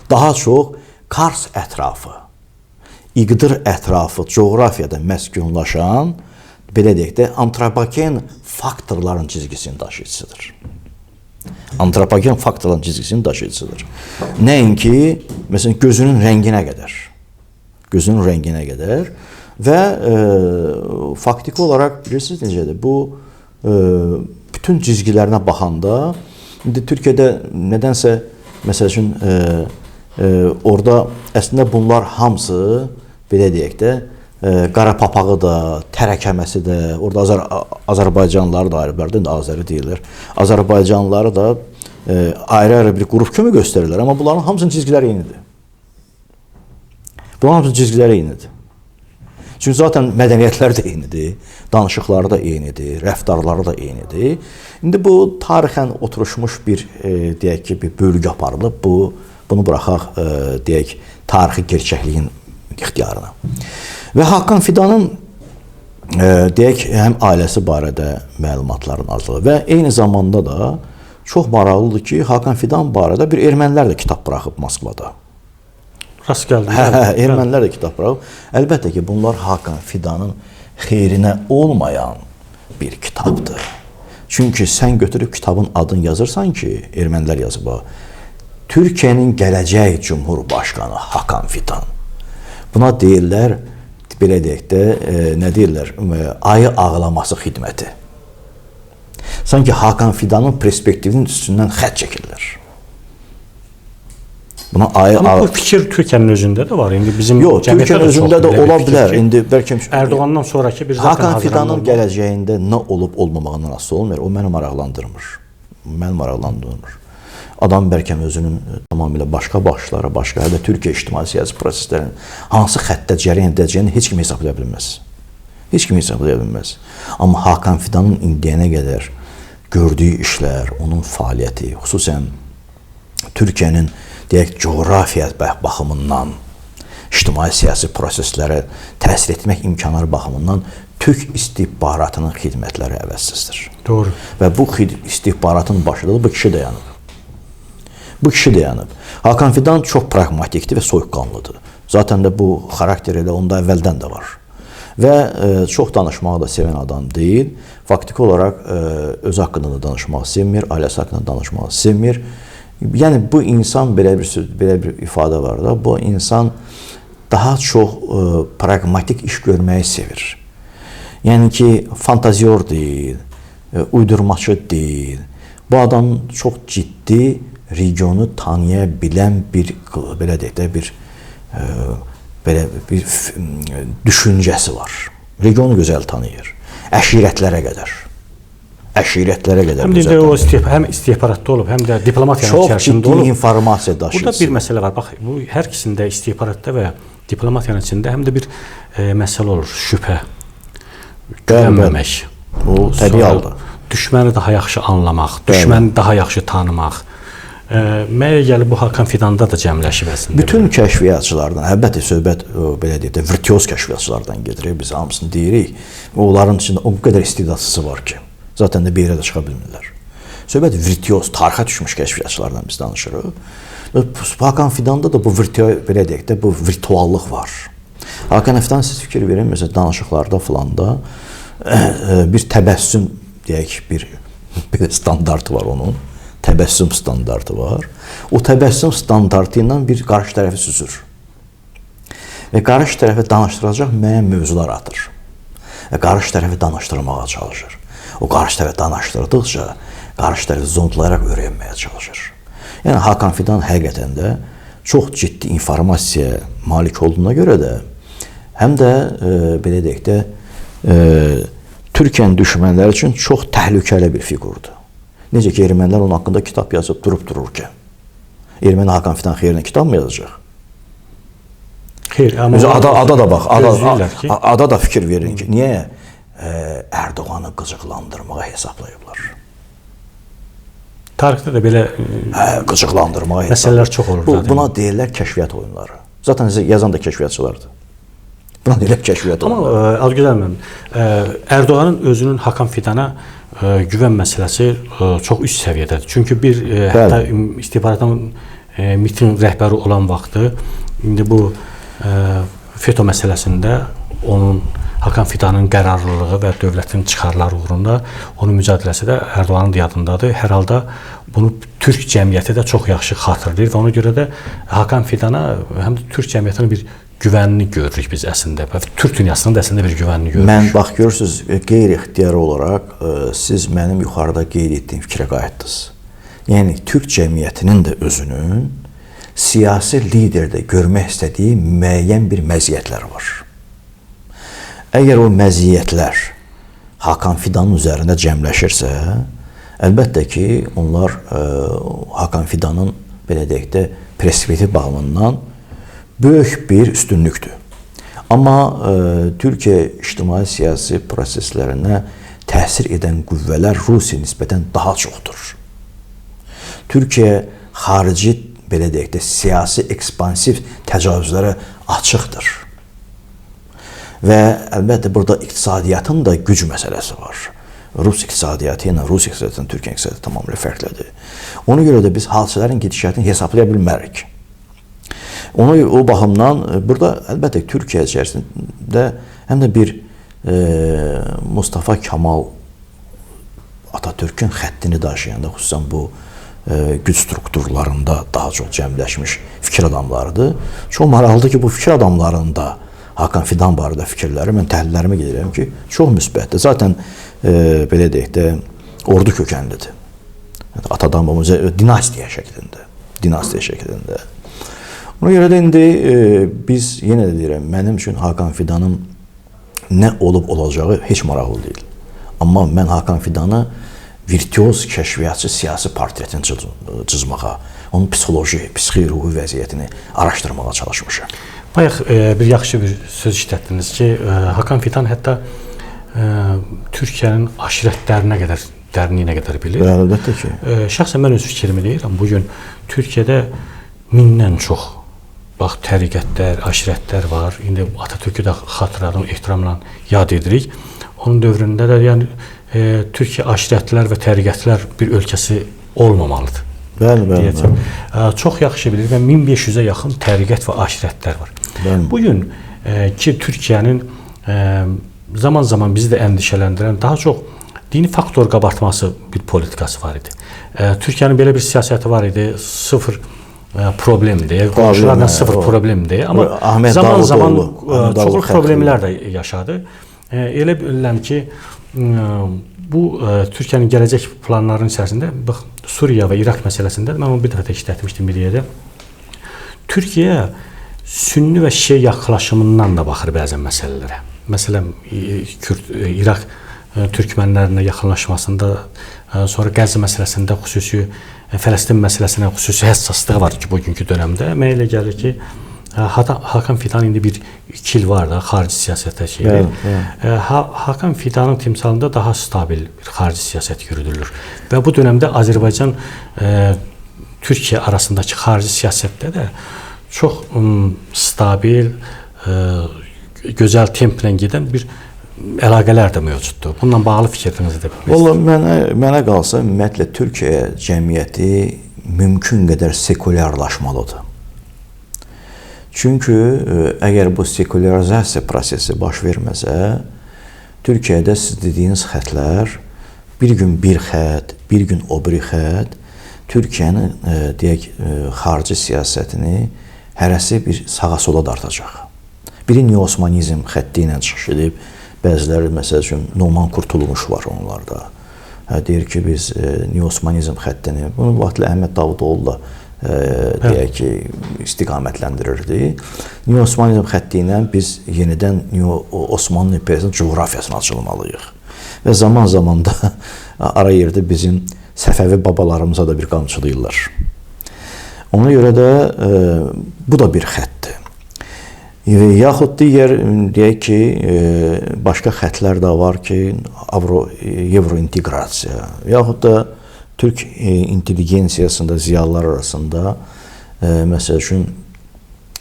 daha çox Kars ətrafı, İqdır ətrafı coğrafiyada məskunlaşan, belə deyək də, antropogen faktorların cizgisinin daşıyıcısıdır. Antropogen faktorların cizgisinin daşıyıcısıdır. Nəinki, məsələn, gözünün rənginə qədər. Gözünün rənginə qədər və faktiki olaraq, bilirsiniz necədir, bu bütün cizgilərinə baxanda, indi Türkiyədə nədənsə, məsəl üçün, orada əslində bunlar hamısı, belə deyək də, qara papağı da, tərəkəməsi də, orada Azərbaycanlıları da ayrı-ayrı, indi Azəri deyirlər, Azərbaycanlıları da ayrı-ayrı bir qrup kimi göstərirlər, amma bunların hamısının cizgiləri eynidir. Bunların hamısının cizgiləri eynidir. Çünki zaten mədəniyyətləri də eynidir, danışıqları da eynidir, rəftarları da eynidir. İndi bu tarixən oturuşmuş bir, deyək ki, bir bölgü aparılıb, bunu buraxaq, deyək, tarixi gerçəkliyin ixtiyarına. Və Hakan Fidanın, deyək, həm ailəsi barədə məlumatların azlığı və eyni zamanda da çox maraqlıdır ki, Hakan Fidan barədə bir ermənilər də kitab buraxıb Moskvada. Rast gəldi. Ermənilər də kitab buraxıb. Əlbəttə ki, bunlar Hakan Fidanın xeyrinə olmayan bir kitabdır. Çünki sən götürüb kitabın adını yazırsan ki, ermənilər yazıb, Türkiyənin gələcək Cumhurbaşqanı Hakan Fidan. Buna deyirlər, belə deyək də, nə deyirlər, ayı ağlaması xidməti. Sanki Hakan Fidanın perspektivinin üstündən xət çəkirlər. Amma bu fikir Türkiyənin özündə də var. İndi bizim Türkiyənin özündə də ola bilər. İndi bəlkə Erdoğandan sonraki bir Hakan Fidanın gələcəyində nə olub olmamağından asılı olmur. O məni maraqlandırmır. Məni maraqlandırmır. Adam bəlkə özünün tamamilə başqa baxışları, başqa hələ Türkiyə ictimai siyasi proseslərinin hansı xəttə cərəyan edəcəyini heç kim hesablaya bilməz. Heç kim hesablaya bilməz. Amma Hakan Fidanın indiyənə qədər gördüyü işlər, onun fəaliyyəti, xüsusən Türkiyənin deyək, coğrafiya baxımından ictimai-siyasi proseslərə təsir etmək imkanları baxımından Türk istihbaratının xidmətləri əvəzsizdir. Doğru. Və bu istihbaratın başında da bu kişi dayanıb. Hakan Fidan çox pragmatikdir və soyuqqanlıdır. Zaten də bu xarakter elə onda əvvəldən də var. Və çox danışmağı da sevən adam deyil. Faktiki olaraq öz haqqında da danışmağı sevmir, ailəsi haqqında danışmağı sevmir. Yəni bu insan belə bir ifadə var da, bu insan daha çox pragmatik iş görməyi sevir. Yəni ki, fantazyor deyil, uydurmaçı deyil. Bu adam çox ciddi regionu tanıya bilən bir belə deyək də bir düşüncəsi var. Regionu gözəl tanıyır. Əşirətlərə qədər. Həm də o həm istihbaratda olub, həm də diplomatiyanın içərisində olub. Çox ciddi informasiya daşıyır. Burada bir məsələ var. Bax, bu hər ikisində istihbaratda və diplomatiyanın içində həm də bir məsələ olur, şübhə. Güvənməmək. Bu təbii halda. Düşməni daha yaxşı anlamaq, düşməni daha yaxşı tanımaq. Mənə gəlir bu Hakan Fidanda da cəmləşib əslində. Bütün kəşfiyyatçılardan, əlbəttə söhbət belə deyək də virtuoz kəşfiyyatçılardan gedir. Biz hamısını deyirik. Onların içində o qədər istedadlısı var ki, zaten də bir yerə də çıxa bilmirlər. Söhbət virtuoz, tarixə düşmüş kəşfiyyatçılardan biz danışırıq. Hakan Fidanda da bu belə deyək də bu virtuallıq var. Hakan Fidan siz fikir verin, məsələn danışıqlarda filanda bir təbəssüm deyək bir standartı var onun. Təbəssüm standartı var. O təbəssüm standartı ilə bir qarşı tərəfi süzür. Və qarşı tərəfi danışdıracaq müəyyən mövzular atır. Və qarşı tərəfi danışdırmağa çalışır. O qarşı tərəfi danışdırdıqca qarşı tərəfi zontlayaraq öyrənməyə çalışır. Yəni Hakan Fidan həqiqətən də çox ciddi informasiya malik olduğuna görə də həm də belə deyək də Türkiyənin düşmənləri üçün çox təhlükəli bir fiqurdur. Necə ki, ermənilər onun haqqında kitab yazıb dururkən. Erməni Hakan Fidan xeyrinə kitab mı yazacaq? Xeyr, amma ada da bax, ada da fikir verin ki, niyə Erdoğanı qıcıqlandırmağa hesablayıblar? Tarixdə də belə qıcıqlandırmağa məsələlər çox olur. Buna deyirlər kəşfiyyat oyunları. Zaten yazan da kəşfiyyatçılardır. Buna deyirlər kəşfiyyat oyunları. Amma Adgözəl müəllim, Erdoğanın özünün Hakan Fidana güvən məsələsi çox üst səviyyədədir. Çünki bir hətta istihbaratın MİT-in rəhbəri olan vaxtı indi bu FETÖ məsələsində onun Hakan Fidanın qərarlılığı və dövlətin çıxarları uğrunda onun mücadiləsi də Erdoğanın yadındadır. Hər halda bunu Türk cəmiyyəti də çox yaxşı xatırlayır və ona görə də Hakan Fidana həm də Türk cəmiyyətinin bir güvənini görürük biz əslində. Türk dünyasının da əslində bir güvənini görürük. Mən bax görürsüz, qeyri-ixtiyari olaraq siz mənim yuxarıda qeyd etdiyim fikrə qayıtdınız. Yəni Türk cəmiyyətinin də özünün siyasi liderdə görmək istədiyi müəyyən bir məziyyətlər var. Əgər o məziyyətlər Hakan Fidanın üzərində cəmləşirsə, əlbəttə ki, onlar Hakan Fidanın belə deyək də perspektiv baxımından böyük bir üstünlükdür. Amma Türkiyə ictimai-siyasi proseslərinə təsir edən qüvvələr Rusiya nisbətən daha çoxdur. Türkiyə xarici, belə deyək də, siyasi ekspansiv təcavüzlərə açıqdır. Və əlbəttə burada iqtisadiyyatın da güc məsələsi var. Rus iqtisadiyyatı ilə Rus iqtisadiyyatı, Türkiyə iqtisadiyyatı tamamilə fərqlidir. Ona görə də biz hadisələrin gedişatını hesablaya bilmərik. O baxımdan burada əlbəttə Türkiyə içərisində həm də bir Mustafa Kemal Atatürk'ün xəttini daşıyanda, xüsusən bu güc strukturlarında daha çox cəmləşmiş fikir adamlarıdır. Çox maraqlıdır ki, bu fikir adamlarında Hakan Fidan barədə fikirləri, mən təhlillərimə gedirəm ki, çox müsbətdir. Zaten belə deyək də, ordu kökənlidir. Atadan dinastiya şəklində. Ona görə də indi biz yenə də deyirəm, mənim üçün Hakan Fidanın nə olub olacağı heç maraqlı deyil. Amma mən Hakan Fidanı virtuoz kəşfiyyatçı siyasi portretini cızmağa, onun psixoloji, psixi-ruhi vəziyyətini araşdırmağa çalışmışam. Bayaq bir yaxşı bir söz işlətdiniz ki, Hakan Fidan hətta Türkiyənin aşirətlərinə qədər, dərinliyinə qədər bilir. Əlbəttə ki. Şəxsən mən öz fikrimi deyirəm. Bugün Türkiyədə 1000-dən çox bax təriqətlər, aşirətlər var. İndi Atatürk'ü də xatırladım, ehtiramla yad edirik. Onun dövründə də yəni Türkiyə aşirətlər və təriqətlər bir ölkəsi olmamalıdır. Bəli. Çox yaxşı bilir və 1500-ə yaxın təriqət və aşirətlər var. Bugün ki Türkiyənin zaman-zaman bizi də əndişələndirən daha çox dini faktor qabartması bir politikası var idi. Türkiyənin belə bir siyasəti var idi, sıfır problemdir, qonşularla sıfır problemdir. Amma zaman-zaman çoxlu problemlər də yaşadı. Elə bilirəm ki, bu Türkiyənin gələcək planlarının içərisində, bax, Suriya və İraq məsələsində mən onu bir dəfə işlətmişdim bir yerdə. Türkiyə sünni və şiə yaxınlaşımından da baxır bəzən məsələlərə. Məsələn, İraq türkmənlərinə yaxınlaşmasında, sonra Qəzza məsələsində xüsusi, Fələstin məsələsinə xüsusi həssaslığı var ki, bugünkü dönəmdə. Mənə elə gəlir ki, Hakan Fidan indi bir 2 il var da xarici siyasətdə şeydir. Hakan Fidanın timsalında daha stabil bir xarici siyasət yürüdülür. Və bu dönəmdə Azərbaycan Türkiyə arasındakı xarici siyasətdə də çox stabil, gözəl templə gedən bir əlaqələr də mövcuddur. Bununla bağlı fikrinizi də bilmək istəyirəm. Valla mənə qalsa ümumiyyətlə Türkiyə cəmiyyəti mümkün qədər sekulyarlaşmalıdır. Çünki əgər bu sekularizasiya prosesi baş verməsə, Türkiyədə siz dediyiniz xətlər bir gün bir xət, bir gün o biri xət Türkiyənin deyək xarici siyasətini hərəsi bir sağa-sola dartacaq. Biri neosmanizm xətti ilə çıxış edib, bəziləri məsəl üçün Numan Kurtulmuş var onlarda. Deyir ki, biz neosmanizm xəttini, bunu vaxtla Əhməd Davutoğlu da deyək ki, istiqamətləndirirdi. Neosmanizm xətti ilə biz yenidən Osmanlı İmperiyasının coğrafiyasına açılmalıyıq. Və zaman-zaman da ara yerdə bizim Səfəvi babalarımıza da bir qamçılayırlar. Ona görə də bu da bir xəttdir. Yaxud digər, deyək ki, başqa xətlər də var ki, Evrointeqrasiya, yaxud da Türk intelligensiyasında, ziyalılar arasında məsəl üçün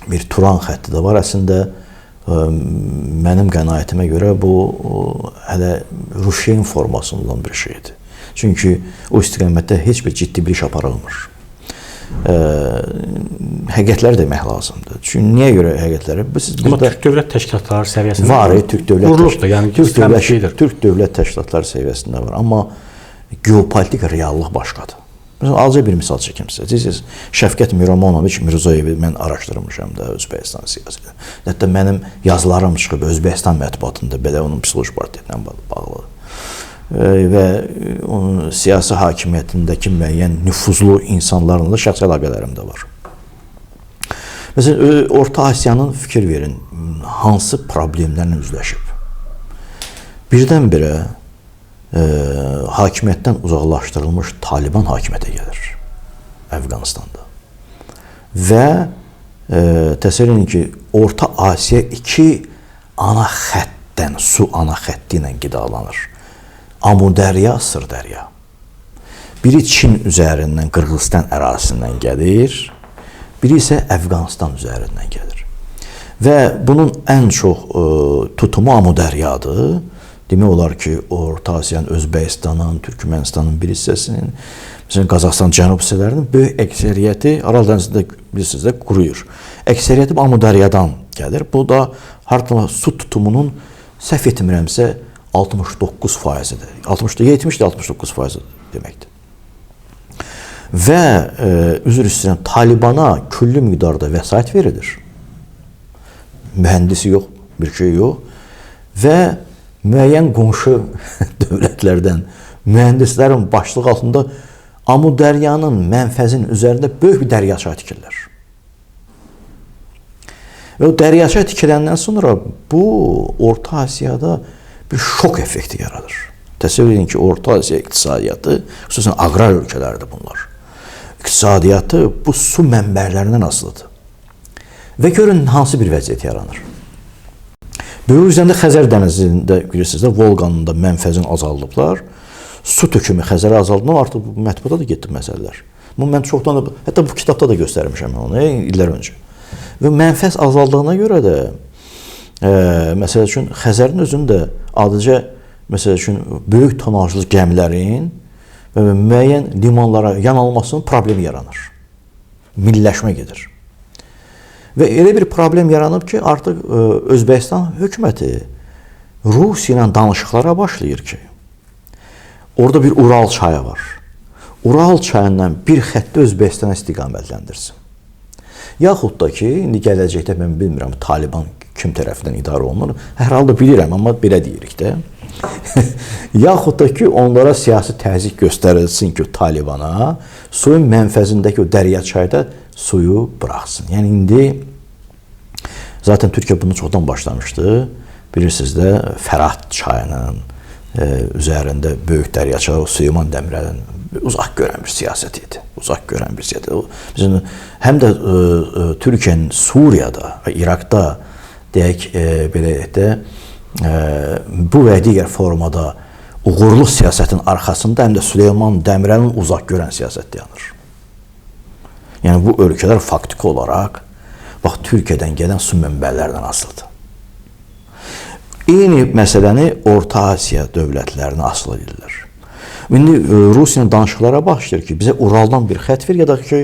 bir Turan xətti də var. Əslində, mənim qənaətimə görə bu hələ Ruşen formasında olan bir şeydir. Çünki o istiqamətdə heç bir ciddi bir iş aparılmır. Həqiqətləri demək lazımdır. Çünki niyə görə həqiqətləri? Amma Türk dövlət təşkilatları səviyyəsində var, Türk dövlət təşkilatları səviyyəsində var. Amma geopolitik reallıq başqadır. Azca bir misal çəkim sizə. Şəfqət Miramonoviç Mirzoyevi mən araşdırmışam da Özbəkistan siyasətində. Hətta mənim yazılarım çıxıb Özbəkistan mətbuatında belə onun psixoloji portretlə bağlı. Və onun siyasi hakimiyyətindəki müəyyən nüfuzlu insanlarla da şəxsi əlaqələrim də var. Məsələn, Orta Asiyanın fikir verin, hansı problemlərlə üzləşib? Birdən-birə hakimiyyətdən uzaqlaşdırılmış Taliban hakimiyyətə gəlir Əfqanistanda. Və təsəvvür edin ki, Orta Asiya 2 ana xəttdən, su ana xətti ilə qidalanır. Amudərya, Sırdərya. Biri Çin üzərindən, Qırğızstan ərazisindən gəlir, biri isə Əfqanistan üzərindən gəlir. Və bunun ən çox tutumu Amudəryadır. Demək olar ki, Orta Asiyanın, Özbəkistanın, Türkmenistanın bir hissəsinin, məsələn, Qazaxıstan cənub hissələrinin böyük əksəriyyəti Aral dənizində bilirsiniz də quruyur. Əksəriyyəti Amudəryadan gəlir. Bu da hardan su tutumunun səhv etmirəmsə 69%-dir. 70-69% deməkdir. Və üzr istəyirəm, Talibana küllü miqdarda vəsait verilir. Mühəndisi yox, bir şey yox. Və müəyyən qonşu dövlətlərdən mühəndislərin başlığı altında Amudəryanın mənfəzinin üzərində böyük bir dəryaçay tikirlər. Və o dəryaçay tikiləndən sonra bu Orta Asiyada bir şok effekti yaradır. Təsəvvür edin ki, Orta Asiya iqtisadiyyatı, xüsusən aqrar ölkələrdir bunlar. İqtisadiyyatı bu su mənbərlərindən asılıdır. Və görün hansı bir vəziyyət yaranır. Böyük üzərində Xəzər dənizində, bilirsiniz də, Volqanın da mənfəzini azaldıblar. Su tökümü Xəzərə azaldığında artıq bu mətbuata da getdi məsələlər. Mən çoxdan da, hətta bu kitabda da göstərmişəm onu illər öncə. Və mənfəs azaldığına görə də məsəl üçün Xəzərin özündə adicə məsəl üçün böyük tonajlı gəmilərin müəyyən limanlara yanalmasının problemi yaranır. Milliləşmə gedir. Və elə bir problem yaranıb ki, artıq Özbəkistan hökuməti Rusiya ilə danışıqlara başlayır ki, orada bir Ural çayı var. Ural çayından bir xətti Özbəkistana istiqamətləndirsin. Yaxud da ki, indi gələcəkdə mən bilmirəm, Taliban kim tərəfindən idarə olunur. Hər halda bilirəm, amma belə deyirik də. Yaxud da ki, onlara siyasi təzyiq göstərilsin ki, Talibana suyun mənfəzindəki o Dərya çayda suyu buraxsın. Yəni indi zaten Türkiyə bunu çoxdan başlamışdı. Bilirsiniz də Fərat çayının üzərində böyük Dərya çayı Süleyman Demirel'in uzaq görən bir siyasət idi. Uzaq görən bir siyasət. Bizim həm də Türkiyənin Suriyada və İraqda deyək belə də bu və digər formada uğurlu siyasətin arxasında həm də Süleyman Demirel'in uzaq görən siyasət dayanır. Yəni bu ölkələr faktiki olaraq bax Türkiyədən gələn su mənbələrindən asılıdır. Eyni məsələni Orta Asiya dövlətlərinə asılı edirlər. İndi Rusiya danışıqlara başlayır ki, bizə Uraldan bir xətt ver ya da ki,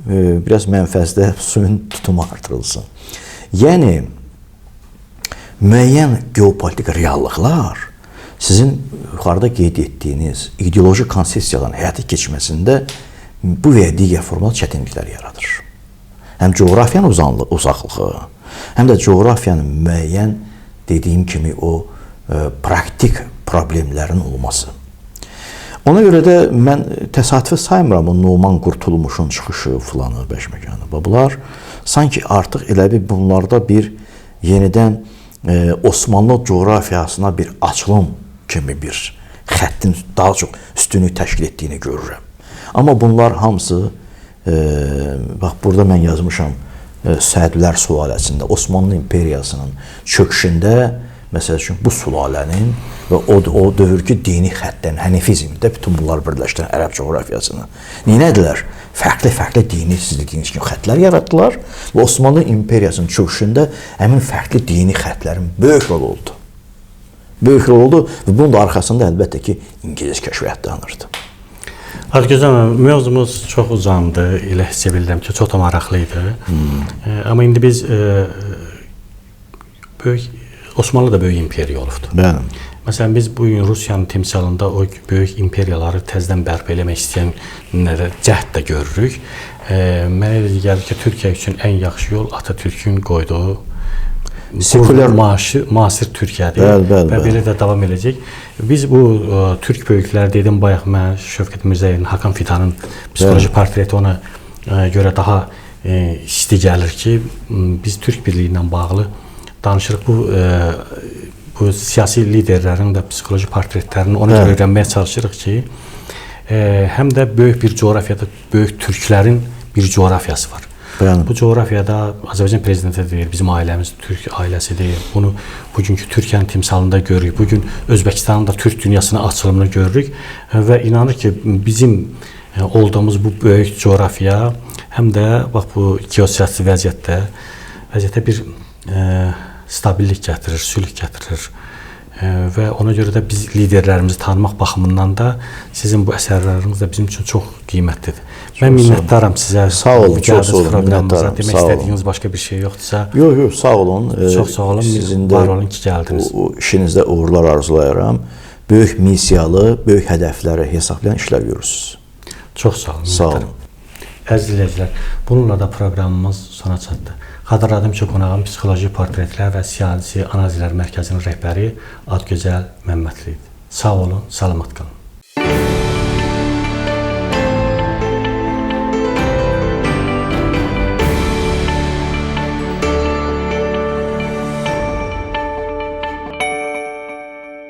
biraz mənfəzdə suyun tutumu artırılsın. Yəni, müəyyən geopolitik reallıqlar sizin yuxarıda qeyd etdiyiniz ideoloji konsepsiyaların həyata keçməsində bu və ya digər formada çətinliklər yaradır. Həm coğrafiyanın uzaqlığı, həm də coğrafiyanın müəyyən dediyim kimi o praktik problemlərin olması. Ona görə də mən təsadüfi saymıram o Numan Qurtulmuşun çıxışı filanı, bəşməkanı. Bunlar sanki artıq elə bir bunlarda bir yenidən Osmanlı coğrafiyasına bir açılım kimi bir xəttin daha çox üstünlük təşkil etdiyini görürəm. Amma bunlar hamısı, bax burada mən yazmışam, Sədvilər sülaləsində, Osmanlı imperiyasının çöküşündə, məsəl üçün bu sülalənin və o dövrki dini xəttlərin, hənifizmdə bütün bunlar birləşdirən ərəb coğrafiyasını neynədilər? Fərqli dini, siz dediyiniz kimi xəttlər yaratdılar və Osmanlı imperiyasının çöküşündə həmin fərqli dini xəttlərin böyük rol oldu. Böyük rol oldu və bunun da arxasında əlbəttə ki, İngiliz kəşfiyyatı dayanırdı. Gözəl, mövzumuz çox uzandı, elə hiss edirəm ki, çox da maraqlı idi. Amma indi biz Osmanlı da böyük imperiya olubdur. Bəli. Məsələn, biz bugün Rusiyanın timsalında o böyük imperiyaları təzədən bərpa eləmək istəyənlərə cəhd də görürük. Mənə elə gəlir ki, Türkiyə üçün ən yaxşı yol Atatürkün qoyduğu müasir Türkiyədir və belə də davam edəcək. Biz bu Türk böyükləri dedim, bayaq mən Şövkət Mirzəyevin, Hakan Fidanın psixoloji portreti ona görə daha isti gəlir ki, biz Türk birliyi ilə bağlı danışırıq. Bu siyasi liderlərin də psixoloji portretlərini ona görə öyrənməyə çalışırıq ki, həm də böyük bir coğrafiyada böyük türklərin bir coğrafiyası var. Bu coğrafiyada Azərbaycan prezidenti deyir, bizim ailəmiz Türk ailəsidir. Bunu bugünkü Türkiyənin timsalında görürük. Bugün Özbəkistanın da Türk dünyasına açılımını görürük və inanır ki, bizim olduğumuz bu böyük coğrafiya həm də bax bu geosiyasi vəziyyətdə bir stabillik gətirir, sülh gətirir və ona görə də biz liderlərimizi tanımaq baxımından da sizin bu əsərləriniz də bizim üçün çox qiymətlidir. Mən minnətdaram sizə. Sağ olun, çox sağ olun, minnətdaram. Demək istədiyiniz başqa bir şey yoxdursa? Yox, sağ olun. Çox sağ olun, var olun ki, gəldiniz. İşinizdə uğurlar arzulayıram. Böyük missiyalı, böyük hədəfləri hesablayan işlər görürsünüz. Çox sağ olun. Sağ olun. Əziz izləyicilər, bununla da proqramımız sona çatdı. Xatırladım ki, qonağım Psixoloji Portretlər və Siyasi Analizlər Mərkəzinin rəhbəri Adgözəl Məmmədli idi. Sağ olun, salamat qalın.